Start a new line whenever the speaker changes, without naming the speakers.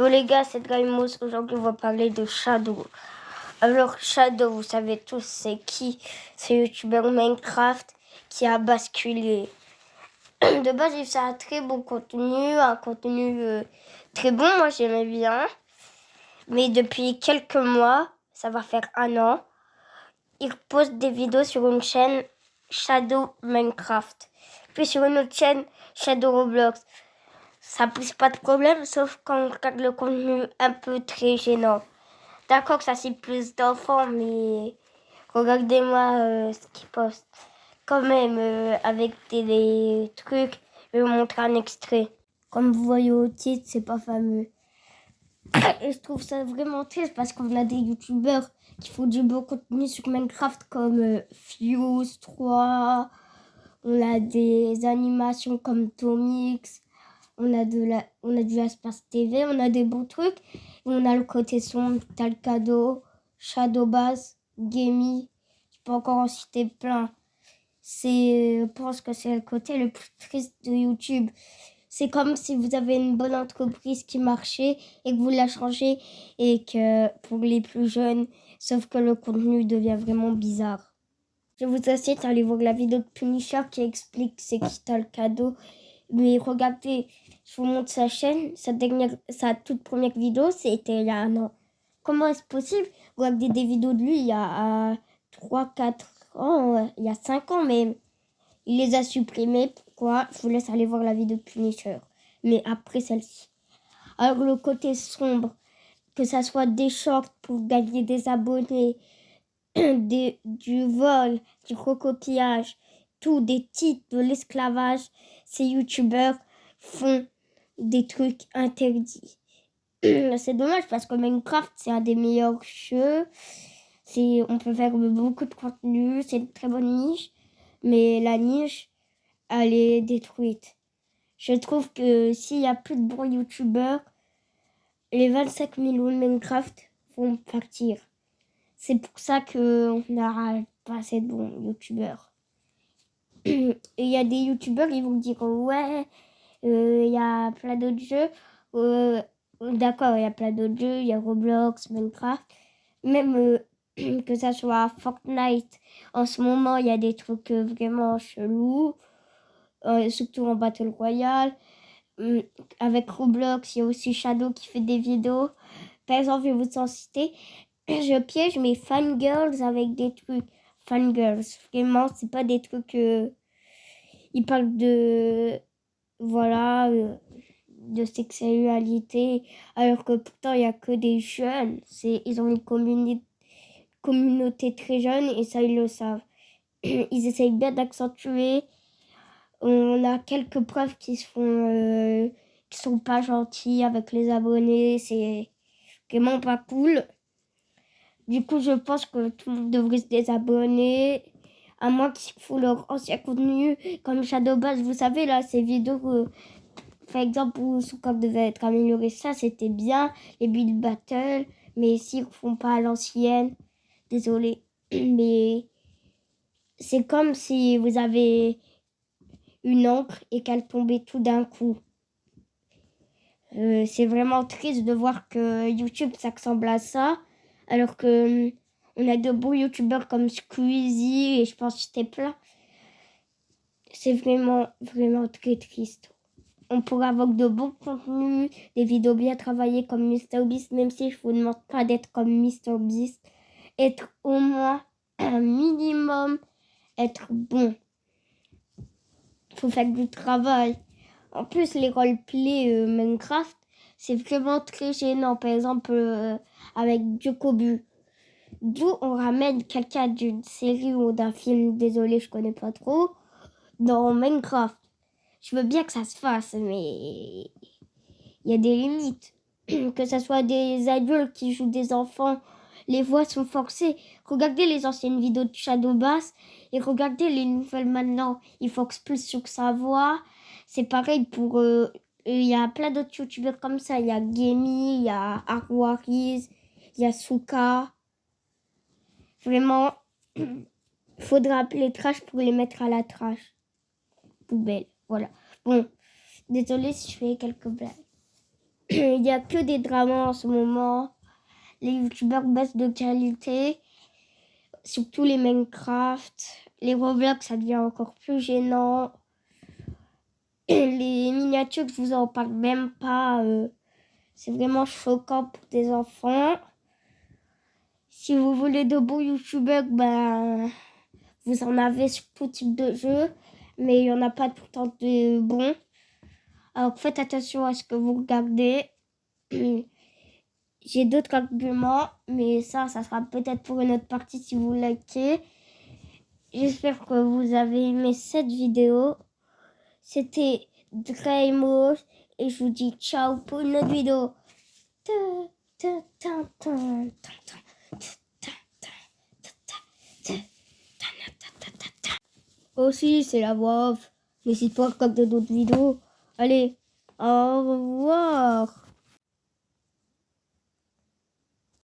Yo les gars, c'est Draimos. Aujourd'hui, on va parler de Shadow. Alors, Shadow, vous savez tous, c'est qui? C'est youtubeur Minecraft qui a basculé. De base, il fait un très bon contenu, un contenu très bon, moi j'aimais bien. Mais depuis quelques mois, ça va faire 1 an, il poste des vidéos sur une chaîne Shadow Minecraft. Puis sur une autre chaîne, Shadow Roblox. Ça pose pas de problème, sauf quand on regarde le contenu un peu très gênant. D'accord que ça c'est plus d'enfants, mais regardez-moi ce qu'ils postent. Quand même, avec des trucs, je vais vous montrer un extrait. Comme vous voyez au titre, c'est pas fameux. Et je trouve ça vraiment triste parce qu'on a des youtubeurs qui font du beau contenu sur Minecraft comme Fuse3. On a des animations comme Tomix. On a du Espace TV, on a des bons trucs. Et on a le côté sombre, t'as le cadeau, Shadowbaz, Gamey. Je peux encore en citer plein. Je pense que c'est le côté le plus triste de YouTube. C'est comme si vous avez une bonne entreprise qui marchait et que vous la changez et que pour les plus jeunes, sauf que le contenu devient vraiment bizarre. Je vous incite à aller voir la vidéo de Punisher qui explique c'est qui t'as le cadeau. Mais regardez, je vous montre sa chaîne, sa toute première vidéo, c'était il y a 1 an. Comment est-ce possible? Regardez des vidéos de lui il y a 3-4 ans, il y a 5 ans même. Il les a supprimées. Pourquoi? Je vous laisse aller voir la vidéo de Punisher. Mais après celle-ci. Alors le côté sombre, que ça soit des shorts pour gagner des abonnés, du vol, du recopillage, tout, des titres, de l'esclavage, ces youtubeurs font des trucs interdits. C'est dommage parce que Minecraft, c'est un des meilleurs jeux. On peut faire beaucoup de contenu, c'est une très bonne niche. Mais la niche, elle est détruite. Je trouve que s'il n'y a plus de bons youtubeurs, les 25 millions de Minecraft vont partir. C'est pour ça qu'on n'aura pas assez de bons youtubeurs. Et il y a des youtubeurs qui vont dire ouais, il y a plein d'autres jeux. D'accord, il y a plein d'autres jeux, il y a Roblox, Minecraft. Même que ça soit Fortnite, en ce moment, il y a des trucs vraiment chelous, surtout en Battle Royale. Avec Roblox, il y a aussi Shadow qui fait des vidéos. Par exemple, je vais vous en citer. Je piège mes fangirls avec des trucs. Fangirls, vraiment, c'est pas des trucs... ils parlent de... Voilà, de sexualité, alors que pourtant, il n'y a que des jeunes. Ils ont une communauté très jeune et ça, ils le savent. Ils essayent bien d'accentuer. On a quelques preuves qui sont pas gentils avec les abonnés. C'est vraiment pas cool. Du coup, je pense que tout le monde devrait se désabonner, à moins qu'ils font leur ancien contenu, comme Shadowbaz. Vous savez, là, ces vidéos, par exemple, où son corps devait être amélioré, ça, c'était bien, les build battle, mais s'ils ne font pas à l'ancienne, désolé, mais c'est comme si vous avez une encre et qu'elle tombait tout d'un coup. C'est vraiment triste de voir que YouTube s'assemble à ça, alors que on a de beaux youtubeurs comme Squeezie et je pense que c'était plein. C'est vraiment, vraiment très triste. On pourrait avoir de bons contenus, des vidéos bien travaillées comme MrBeast, même si je vous demande pas d'être comme MrBeast. Être au moins un minimum, être bon. Faut faire du travail. En plus, les roleplays Minecraft, c'est vraiment très gênant. Par exemple, avec Dukobu. D'où on ramène quelqu'un d'une série ou d'un film, désolé, je connais pas trop, dans Minecraft. Je veux bien que ça se fasse, mais il y a des limites. Que ce soit des adultes qui jouent des enfants, les voix sont forcées. Regardez les anciennes vidéos de Shadowbaz et regardez les nouvelles maintenant. Ils forcent plus sur sa voix. C'est pareil pour... Il y a plein d'autres youtubeurs comme ça. Il y a Gamey, il y a Arwariz, il y a Suka. Vraiment, faudra appeler trash pour les mettre à la trash. Poubelle, voilà. Bon, désolé si je fais quelques blagues. Il n'y a que des dramas en ce moment. Les youtubeurs baissent de qualité, surtout les Minecraft. Les Roblox, ça devient encore plus gênant. Les miniatures, je vous en parle même pas. C'est vraiment choquant pour des enfants. Si vous voulez de bons youtubeurs, ben, vous en avez sur tout type de jeu, mais il n'y en a pas tout le temps de bons. Alors faites attention à ce que vous regardez. J'ai d'autres arguments, mais ça sera peut-être pour une autre partie si vous likez. J'espère que vous avez aimé cette vidéo. C'était Dreymo et je vous dis ciao pour une autre vidéo. Aussi, c'est la voix off. N'hésite pas à regarder d'autres vidéos. Allez, au revoir.